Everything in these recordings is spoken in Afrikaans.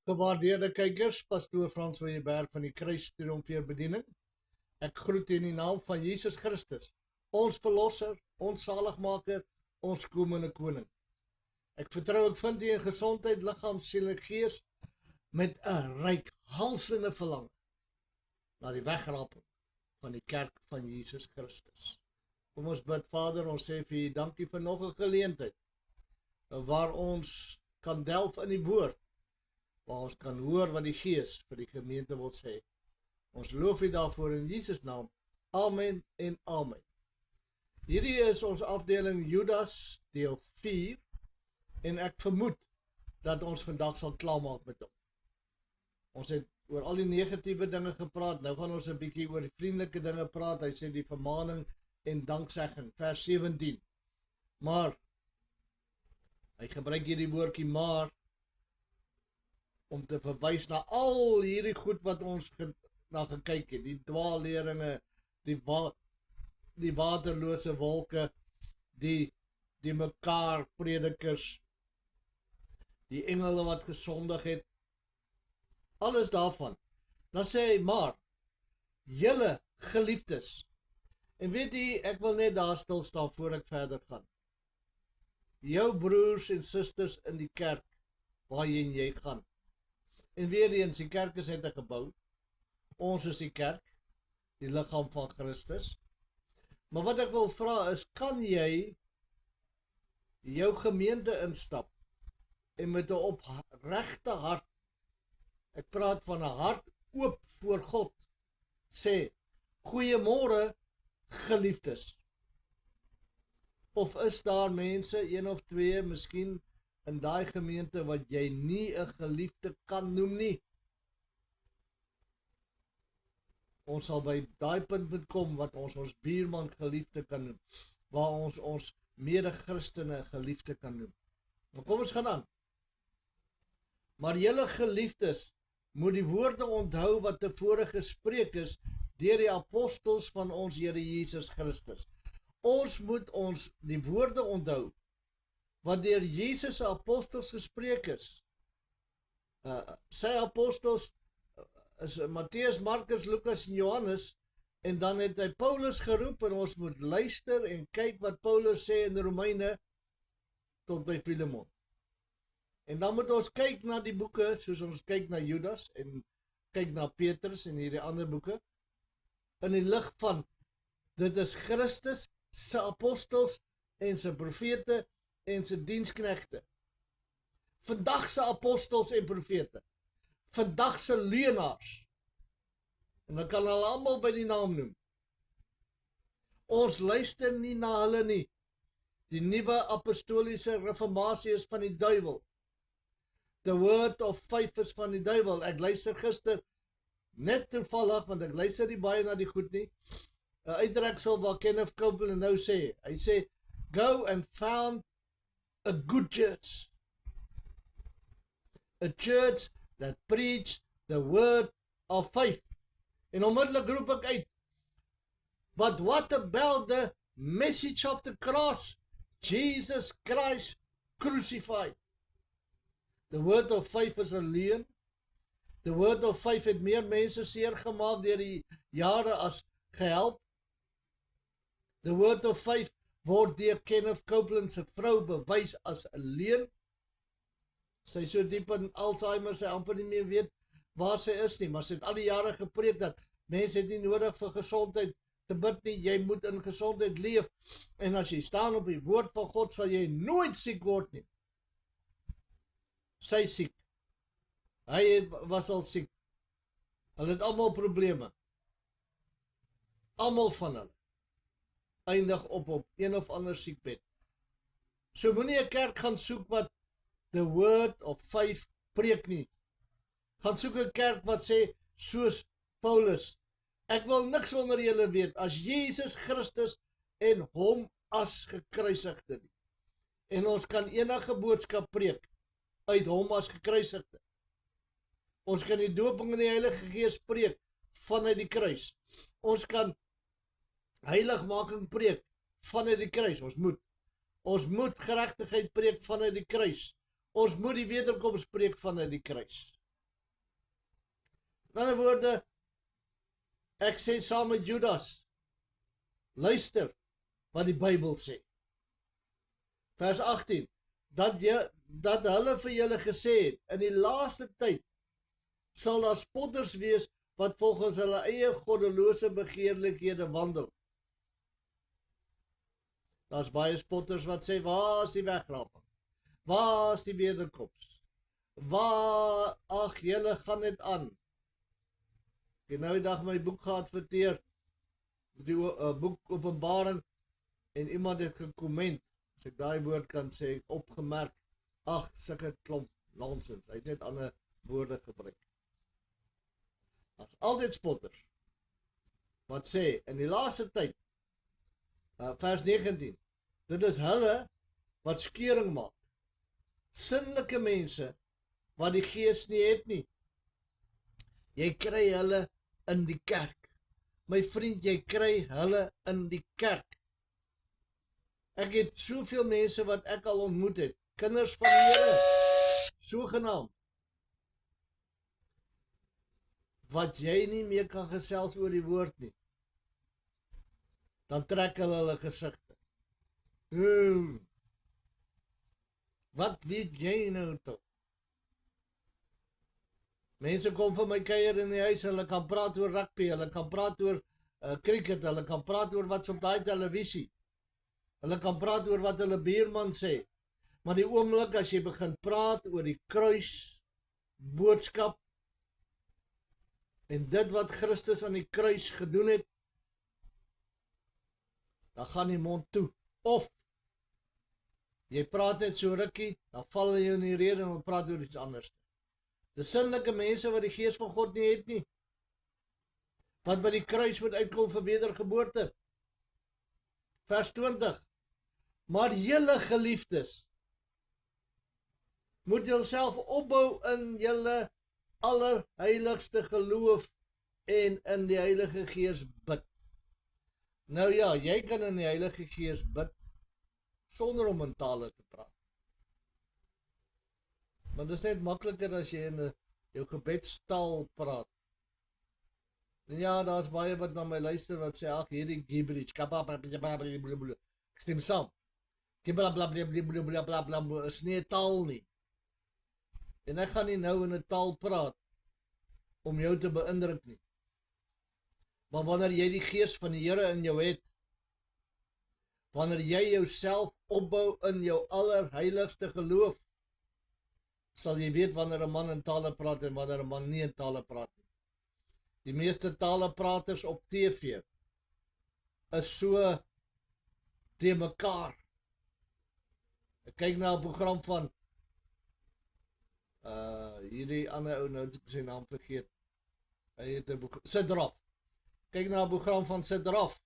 Gewaardeerde kykers, pastoor Frans Weerberg van die Kruis Triomfeerbediening. Ek groet u in die naam van Jesus Christus, ons verlosser, ons zaligmaker, ons komende koning. Ek vertrou ek vind u in gesondheid, liggaam, siel en gees met 'n reikhalsende verlang na die wegraping van die kerk van Jesus Christus. Kom ons bid, Vader, ons sê vir u dankie vir nog 'n geleentheid waar ons kan delf in die woord, waar ons kan hoor wat die Gees vir die gemeente wil sê. Ons loof u daarvoor in Jesus naam. Amen en amen. Hierdie is ons afdeling Judas deel 4 en ek vermoed dat ons vandag sal klaarmaak met hom. Ons het oor al die negatiewe dinge gepraat, nou gaan ons 'n bietjie oor die vriendelike dinge praat. Hy sê die vermaning en danksegging, vers 17. Maar hy gebruik hierdie woordjie maar om te verwys na al hierdie goed wat ons na gekyk het, die dwaalleringe, die waterlose wolke, die mekaar predikers, die engele wat gesondig het, alles daarvan. Dan sê hy, maar, julle geliefdes, en weet jy, ek wil net daar stil staan voor ek verder gaan. Jou broers en susters in die kerk, waarheen jy gaan. En weer eens, die kerk is net 'n gebou. Ons is die kerk, die liggaam van Christus. Maar wat ek wil vra is, kan jy jou gemeente instap en met 'n opregte hart, ek praat van 'n hart oop voor God, sê, goeiemôre geliefdes. Of is daar mense, een of twee, miskien in daai gemeente wat jy nie 'n geliefde kan noem nie? Ons sal by daai punt moet kom wat ons buurman geliefde kan noem, waar ons mede-Christene geliefde kan noem. Maar kom ons gaan aan. Maar julle geliefdes moet die woorde onthou wat tevore gespreek is deur die apostels van ons Here Jesus Christus. Ons moet die woorde onthou wat deur Jesus se apostels gespreek is. Sy apostels is Matteus, Markus, Lukas en Johannes, en dan het hy Paulus geroep en ons moet luister en kyk wat Paulus sê in Romeine tot by Filemon. En dan moet ons kyk na die boeke, soos ons kyk na Judas en kyk na Petrus en hierdie ander boeke, in die lig van, dit is Christus se apostels en sy profete en sy diensknegte. Vandag se apostels en profete. Vandag se leenaars. En dan kan hulle almal by die naam noem. Ons luister nie na hulle nie. Die nuwe apostoliese reformatie is van die duiwel. The word of faith is van die duiwel. Ek luister gister, net toevallig, want ek luister nie baie na die goed nie, 'n uitreksel waar Kenneth Copeland nou sê, hy sê, go and found a good church. A church that preach the word of faith. En onmiddellik roep ek uit, but what about the message of the cross? Jesus Christ crucified. The word of faith is 'n leuen. The word of faith het meer mense seer gemaak deur die jare as gehelp. The word of faith word deur Kenneth Copeland se vrou bewys as 'n leuen. Sy so diep in Alzheimer, sy amper nie meer weet waar sy is nie, maar sy het al die jare gepreek dat mense het nie nodig vir gesondheid te bid nie, jy moet in gesondheid leef, en as jy staan op die woord van God, sal jy nooit siek word nie. Sy siek. Hy was al siek. Hulle het almal probleme. Almal van hulle eindig op een of ander siekbed. So moenie 'n kerk gaan soek wat the word of faith preek nie. Gaan soek 'n kerk wat sê, soos Paulus, ek wil niks onder julle weet as Jesus Christus en hom as gekruisigde nie. En ons kan enige boodskap preek uit hom as gekruisigde. Ons kan die dooping in die Heilige Gees preek vanuit die kruis. Ons kan heiligmaking preek vanuit die kruis. Ons moet geregtigheid preek vanuit die kruis. Ons moet die wederkoms preek vanuit die kruis. In ander woorde, ek sê saam met Judas, luister wat die Bybel sê. Vers 18, dat hulle vir julle gesê het, in die laaste tyd sal daar spotters wees wat volgens hulle eie goddelose begeerlikhede wandel. Daar's baie spotters wat sê, waar is die wegraping? Waar is die wederkoms? Waar, ag, julle gaan dit aan. Ek het nou die dag my boek geadverteer, die boek Openbaring, en iemand het gekomment, as ek daai woord kan sê, opgemerk, ag, sulke klomp nonsens, hy het net ander woorde gebruik. As altyd spotters, wat sê, in die laaste tyd, vers 19, dit is hulle wat skeuring maak, sinnelike mense, wat die Gees nie het nie. Jy kry hulle in die kerk. My vriend, jy kry hulle in die kerk. Ek het soveel mense wat ek al ontmoet het, kinders van die Here, sogenaamd, wat jy nie meer kan gesels oor die woord nie. Dan trek hulle gesigte. Wat weet jy nou toch? Mense kom vir my kuier in die huis, hulle kan praat oor rugby, hulle kan praat oor cricket, hulle kan praat oor wat's op daai televisie. Hulle kan praat oor wat hulle buurman sê. Maar die oomblik as jy begin praat oor die kruis, boodskap, en dit wat Christus aan die kruis gedoen het, dan gaan die mond toe. Of, jy praat net so rukkie, dan val jy in die rede en praat oor iets anders. Die sinnelike mense wat die Gees van God nie het nie, wat by die kruis moet uitkom vir wedergeboorte. Vers 20, maar julle geliefdes, moet julself opbou in julle allerheiligste geloof en in die Heilige Gees bid. Nou ja, jy kan in die Heilige Gees bid, sonder om in tale te praat. Want dit is net makliker as jy in jou gebedstaal praat. En ja, daar's baie wat na my luister wat sê, ag, hierdie gibberish, ek stem saam. Is nie 'n taal nie. En ek gaan nie nou in 'n taal praat om jou te beïndruk nie. Maar wanneer jy die Gees van die Here in jou het, wanneer jy jouself opbou in jou allerheiligste geloof, sal jy weet wanneer 'n man in tale praat en wanneer 'n man nie in tale praat nie. Die meeste talepraters op TV is so te mekaar. Ek kyk na 'n program van hierdie ander ou, nou het ek sy naam vergeet. Hy het 'n Sidrof. Kyk na 'n program van Sidrof.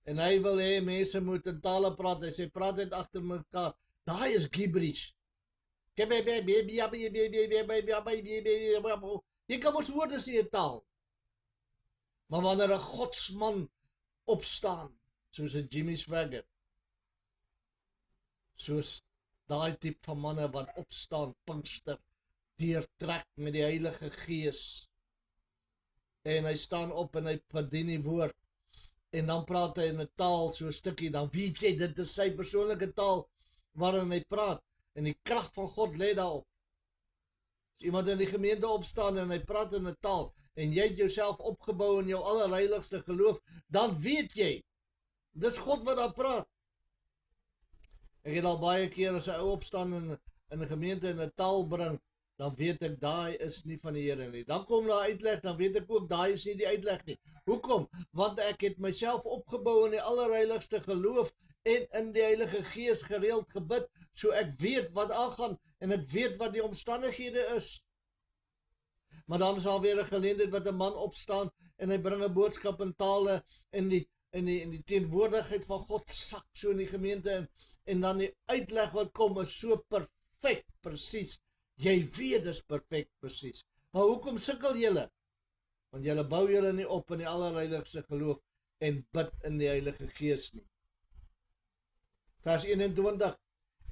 En hy wil hê mense moet in tale praat. Hy sê praat net agter mekaar. Daai is gibberish. Jy kan mos hoor dis nie 'n taal. Maar wanneer 'n godsman opstaan, soos 'n Jimmy Swaggart, soos daai tipe van manne wat opstaan, Pinkster, deurtrek met die Heilige Gees, en hy staan op en hy bedien die woord, en dan praat hy in 'n taal so 'n stukkie, dan weet jy, dit is sy persoonlike taal waarin hy praat, en die krag van God lê daarop. As iemand in die gemeente opstaan en hy praat in 'n taal, en jy het jouself opgebou in jou allerheiligste geloof, dan weet jy, dis God wat daar praat. Ek het al baie keer as 'n ou opstaan in 'n gemeente in 'n taal bring, dan weet ek, daai is nie van die Here nie. Dan kom daar uitleg, dan weet ek ook, daai is nie die uitleg nie. Hoekom? Want ek het myself opgebou in die allerheiligste geloof en in die Heilige Gees gereeld gebid, so ek weet wat aangaan en ek weet wat die omstandighede is. Maar dan is alweer 'n geleentheid wat 'n man opstaan en hy bring 'n boodskap in tale en die teenwoordigheid van God sak so in die gemeente in, en dan die uitleg wat kom is so perfek presies. Jy weet dis perfek presies. Maar hoekom sukkel julle? Want julle bou julle nie op in die allerheiligste geloof en bid in die Heilige Gees nie. Vers 21,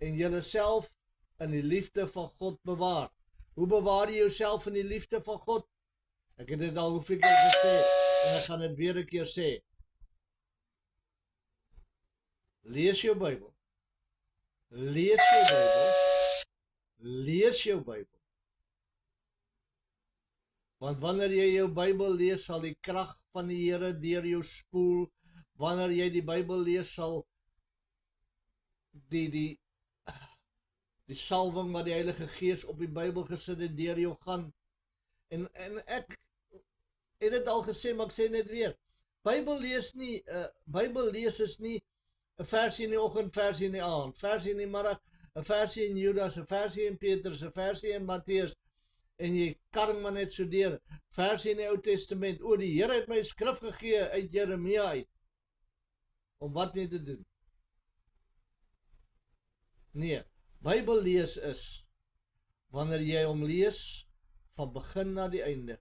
en julle self in die liefde van God bewaar. Hoe bewaar jy jouself in die liefde van God? Ek het dit al hoeveel keer gesê, en ek gaan dit weer 'n keer sê. Lees jou Bybel. Lees jou Bybel. Lees jou Bybel. Want wanneer jy jou Bybel lees, sal die krag van die Here deur jou spoel. Wanneer jy die Bybel lees, sal die salwing wat die Heilige Gees op die Bybel gesit het deur jou gaan. En ek het dit al gesê, maar ek sê net weer. Bybel lees is nie 'n versie in die oggend, versie in die aand, versie in die middag, 'n versie in Judas, 'n versie in Petrus, 'n versie in Matteus, en jy karring maar net so deur, versie in die Ou Testament. O, die Here het my skrif gegee uit Jeremia uit, om wat mee te doen? Nee, Bybel lees is, wanneer jy hom lees, van begin na die einde.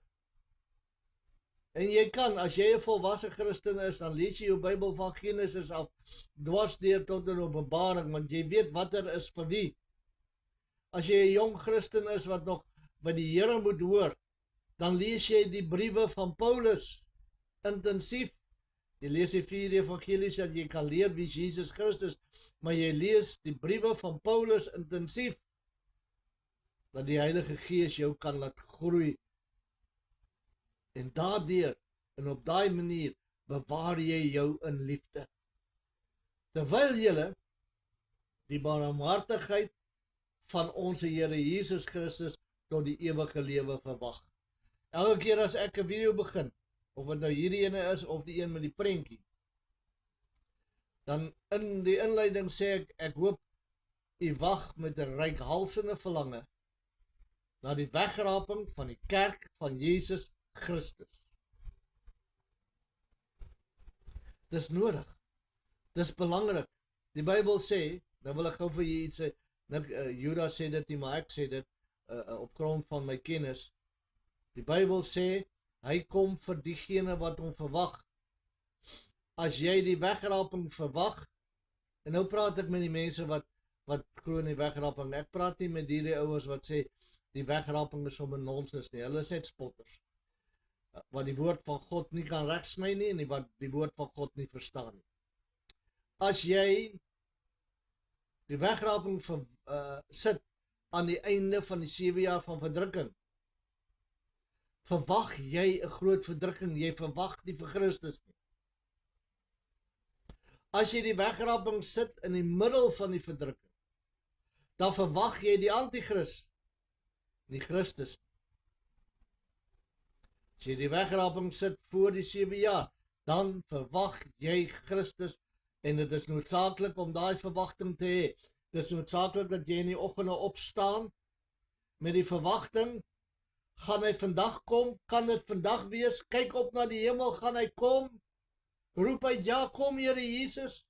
En jy kan, as jy 'n volwasse Christen is, dan lees jy jou Bybel van Genesis af, dwars deur tot in Openbaring, want jy weet wat is vir wie. As jy 'n jong Christen is, wat nog by die Here moet hoor, dan lees jy die briewe van Paulus, intensief. Jy lees die 4 evangelies, dat jy kan leer wie Jesus Christus, maar jy lees die briewe van Paulus intensief, dat die Heilige Gees jou kan laat groei. En daardeur, en op daai manier, bewaar jy jou in liefde. Terwyl julle die barmhartigheid van ons Here Jesus Christus tot die ewige lewe verwag. Elke keer as ek 'n video begin, of dit nou hierdie ene is, of die een met die prentjie, dan in die inleiding sê ek hoop u wag met 'n reikhalsende verlange na die wegraping van die kerk van Jesus Christus. Dis nodig. Dis belangrik. Die Bybel sê, nou wil ek gou vir julle iets sê, Judas sê dit nie, maar ek sê dit op grond van my kennis. Die Bybel sê, hy kom vir diegene wat hom verwag. As jy die wegraping verwag, en nou praat ek met die mense wat glo in die wegraping, ek praat nie met hierdie ouens wat sê, die wegraping is sommer nonsens nie, hulle is net spotters, wat die woord van God nie kan regsny nie, en wat die woord van God nie verstaan nie. As jy die wegraping sit aan die einde van die 7 jaar van verdrukking, verwag jy 'n groot verdrukking, jy verwag nie vir Christus nie. As jy die wegraping sit in die middel van die verdrukking, dan verwag jy die antichrist, nie Christus nie. As jy die wegraping sit voor die 7 jaar, dan verwag jy Christus, en dit is noodsaaklik om daai verwagting te hê. Dit is noodsaaklik dat jy in die oggende opstaan, met die verwagting, gaan hy vandag kom, kan dit vandag wees, kyk op na die hemel, gaan hy kom, roep hy, ja, kom Here Jesus.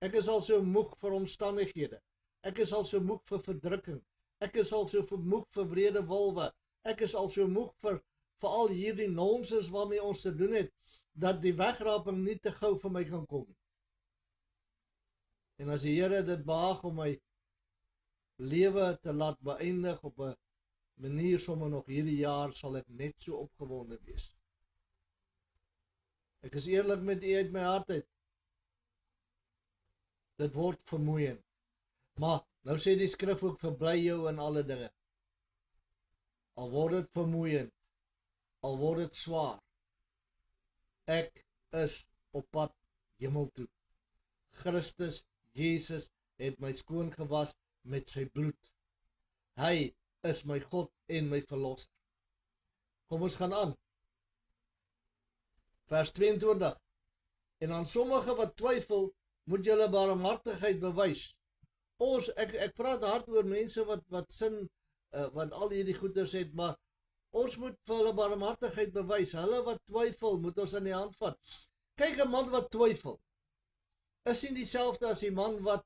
Ek is al so moeg vir omstandighede, ek is al so moeg vir verdrukking, ek is al so moeg vir wrede wolwe, ek is al so moeg vir al hierdie nonsens waarmee ons te doen het, dat die wegraping nie te gou vir my kan kom. En as die Here dit behaag om my lewe te laat beëindig op 'n manier sommer nog hierdie jaar, sal ek net so opgewonde wees. Ek is eerlik met u uit my hart uit. Dit word vermoeiend. Maar nou sê die skrif ook, verbly jou in alle dinge. Al word dit vermoeiend, al word dit swaar. Ek is op pad hemel toe. Christus Jesus het my skoon gewas met sy bloed. Hy is my God en my verlosser. Kom ons gaan aan. Vers 22. En aan sommige wat twyfel, moet julle barmhartigheid bewys. Ek praat hard oor mense wat sin, wat al hierdie goeders het, maar ons moet vir hulle barmhartigheid bewys. Hulle wat twyfel, moet ons aan die hand vat. Kyk, 'n man wat twyfel, is nie dieselfde as die man wat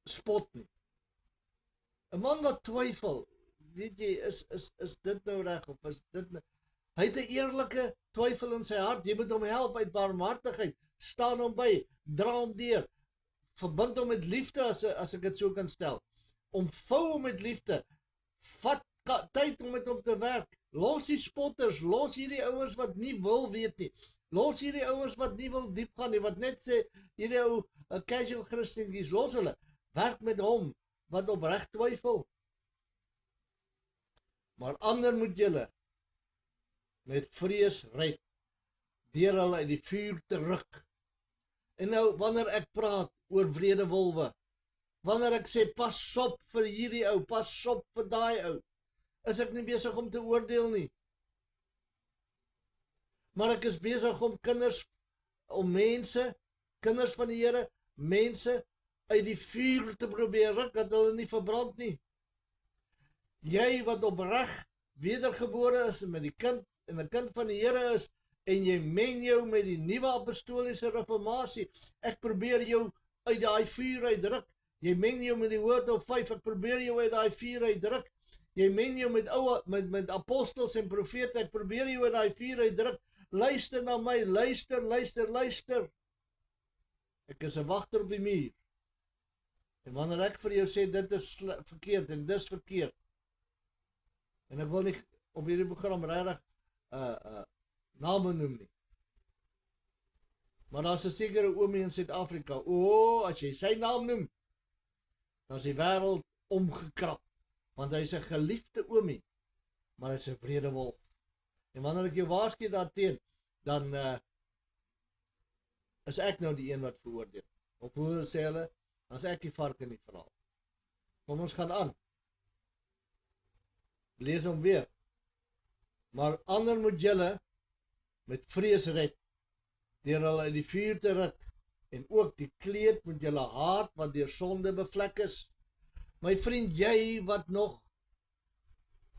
spot nie. 'n Man wat twyfel, weet jy, is dit nou reg of is dit nou? Hy het 'n eerlike twyfel in sy hart. Jy moet hom help uit barmhartigheid. Staan hom by, dra hom deur. Verbind hom met liefde, as ek dit so kan stel. Omvou hom met liefde. Vat tyd om met hom te werk. Los die spotters, los hierdie ouens wat nie wil weet nie. Los hierdie ouens wat nie wil diep gaan nie, wat net sê, hierdie ou, casual Christiankies, los hulle. Werk met hom, wat opreg twyfel. Maar ander moet julle met vrees red, deur hulle uit die vuur te ruk. En nou, wanneer ek praat oor wrede wolwe, wanneer ek sê, pas op vir hierdie ou, pas op vir daai ou, is ek nie besig om te oordeel nie. Maar ek is besig om mense, kinders van die Here, mense uit die vuur te probeer ruk, dat hulle nie verbrand nie. Jy wat opreg wedergebore is met die kind, en 'n kind van die Here is, en jy meng jou met die nuwe apostoliese reformatie, ek probeer jou uit daai vuur uitdruk. Jy meng jou met die Word of 5, ek probeer jou uit daai vuur uitdruk. Jy meng jou met apostels en profete, ek probeer jou uit daai vuur uitdruk. Luister na my, luister. Ek is 'n wagter op die muur. En wanneer ek vir jou sê, dit is verkeerd en dis verkeerd, en ek wil nie op hierdie program regtig name noem nie. Maar daar's 'n sekere oomie in Suid-Afrika, as jy sy naam noem, dan is die wêreld omgekrap, want hy is 'n geliefde oomie, maar hy is 'n wrede wolf. En wanneer ek jou waarsku daarteen, dan is ek nou die een wat veroordeel. Of hoe sê hulle, dan is ek die vark in die verhaal. Kom ons gaan aan. Lees hom weer. Maar ander moet julle met vrees red, deur hulle uit die vuur te ruk, en ook die kleed moet julle haat wat deur sonde bevlek is. My vriend, jy wat nog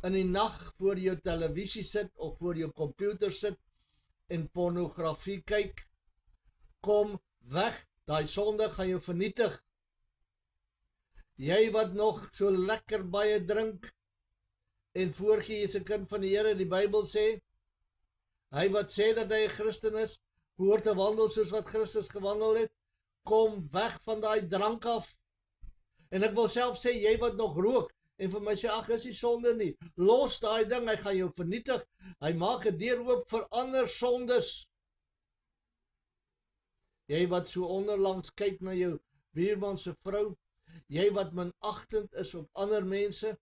in die nag voor jou televisie sit of voor jou komputer sit en pornografie kyk, kom weg, daai sonde gaan jou vernietig. Jy wat nog so lekker baie drink en voorgee jy is 'n kind van die Here, die Bybel sê, hy wat sê dat hy 'n Christen is, behoort te wandel soos wat Christus gewandel het, kom weg van daai drank af. En ek wil self sê, jy wat nog rook, en vir my sê, ag, is nie sonde nie, los daai ding, hy gaan jou vernietig, hy maak 'n deur oop vir ander sondes. Jy wat so onderlangs kyk na jou buurman se vrou, jy wat minagtend is op ander mense,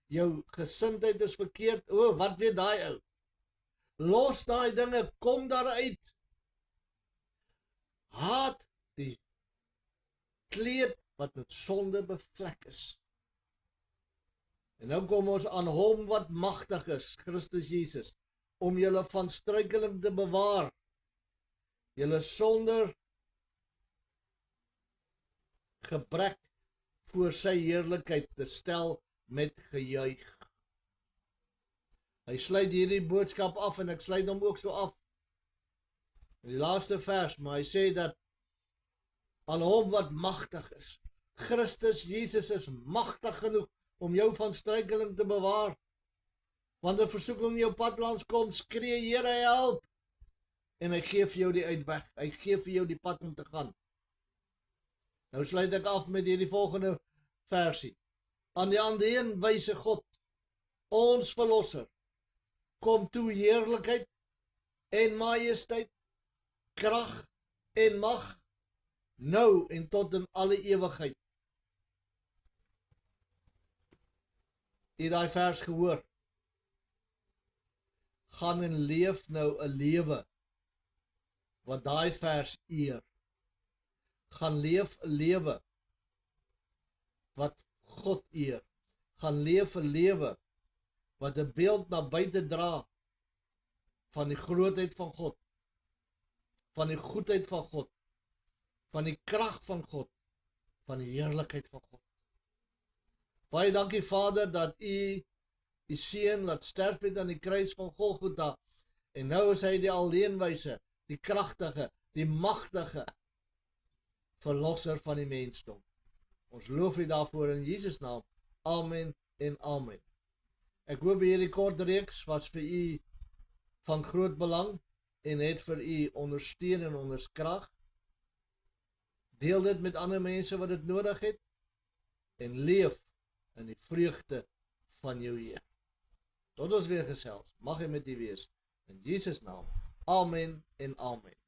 jou gesindheid is verkeerd, wat weet daai ou? Los daai dinge, kom daaruit. Haat die kleed wat met sonde bevlek is. En nou kom ons aan hom wat magtig is, Christus Jesus, om julle van struikeling te bewaar, julle sonder gebrek voor sy heerlikheid te stel met gejuig. Hy sluit hierdie boodskap af en ek sluit hom ook so af. In die laaste vers, maar hy sê dat aan hom wat magtig is. Christus Jesus is magtig genoeg om jou van struikeling te bewaar. Wanneer versoeking in jou pad langs kom, skree Here help. En hy gee vir jou die uitweg. Hy gee vir jou die pad om te gaan. Nou sluit ek af met hierdie volgende versie. Aan die aanwysige God, ons verlosser, kom toe heerlikheid en majesteit, krag en mag, nou en tot in alle ewigheid. Het daai vers gehoor? Gaan en leef nou 'n lewe wat daai vers eer. Gaan leef 'n lewe wat God eer. Gaan leef 'n lewe wat 'n beeld na buite dra van die grootheid van God, van die goedheid van God, van die krag van God, van die heerlikheid van God. Baie dankie Vader dat U die seun laat sterf het aan die kruis van Golgotha, en nou is hy die alleenwyse, die kragtige, die magtige verlosser van die mensdom. Ons loof U daarvoor in Jesus naam. Amen en amen. Ek hoop hierdie kort reeks was vir U van groot belang en het vir U ondersteun en onderskrag. Deel dit met ander mense wat dit nodig het en leef in die vreugde van jou Heer. Tot ons weer gesels. Mag hy met u wees. In Jesus naam. Amen en amen.